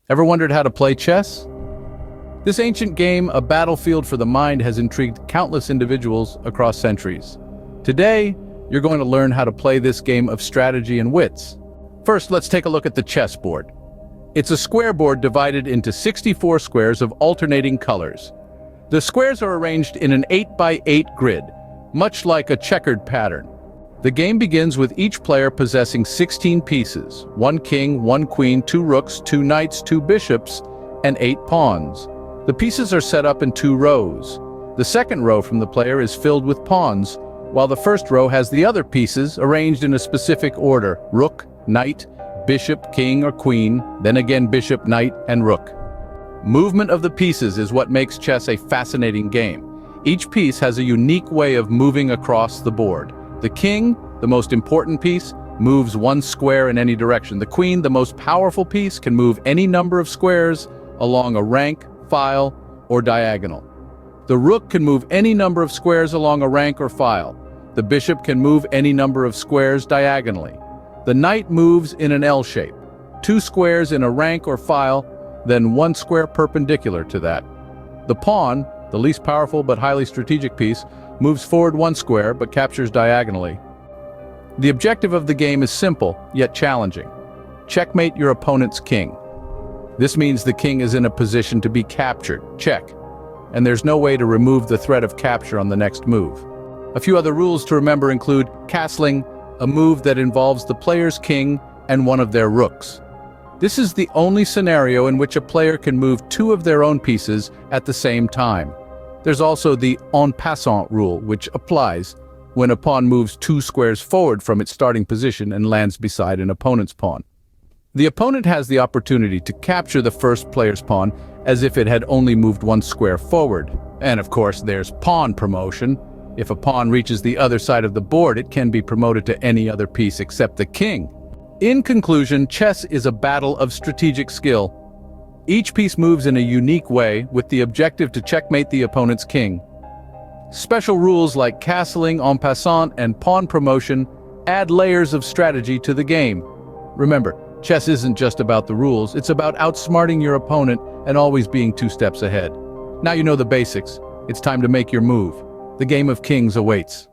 Ever wondered how to play chess? This ancient game, a battlefield for the mind, has intrigued countless individuals across centuries. Today, you're going to learn how to play this game of strategy and wits. First, let's take a look at the chessboard. It's a square board divided into 64 squares of alternating colors. The squares are arranged in an 8x8 grid, much like a checkered pattern. The game begins with each player possessing 16 pieces, 1 king, 1 queen, 2 rooks, 2 knights, 2 bishops, and 8 pawns. The pieces are set up in 2 rows. The second row from the player is filled with pawns, while the first row has the other pieces arranged in a specific order: rook, knight, bishop, king or queen, then again bishop, knight, and rook. Movement of the pieces is what makes chess a fascinating game. Each piece has a unique way of moving across the board. The king, the most important piece, moves 1 square in any direction. The queen, the most powerful piece, can move any number of squares along a rank, file, or diagonal. The rook can move any number of squares along a rank or file. The bishop can move any number of squares diagonally. The knight moves in an L shape, 2 squares in a rank or file, then 1 square perpendicular to that. The pawn, the least powerful but highly strategic piece, moves forward 1 square but captures diagonally. The objective of the game is simple, yet challenging. Checkmate your opponent's king. This means the king is in a position to be captured, check, and there's no way to remove the threat of capture on the next move. A few other rules to remember include castling, a move that involves the player's king and one of their rooks. This is the only scenario in which a player can move 2 of their own pieces at the same time. There's also the en passant rule, which applies when a pawn moves 2 squares forward from its starting position and lands beside an opponent's pawn. The opponent has the opportunity to capture the first player's pawn as if it had only moved 1 square forward. And of course, there's pawn promotion. If a pawn reaches the other side of the board, it can be promoted to any other piece except the king. In conclusion, chess is a battle of strategic skill. Each piece moves in a unique way with the objective to checkmate the opponent's king. Special rules like castling, en passant, and pawn promotion add layers of strategy to the game. Remember, chess isn't just about the rules, it's about outsmarting your opponent and always being 2 steps ahead. Now you know the basics. It's time to make your move. The game of kings awaits.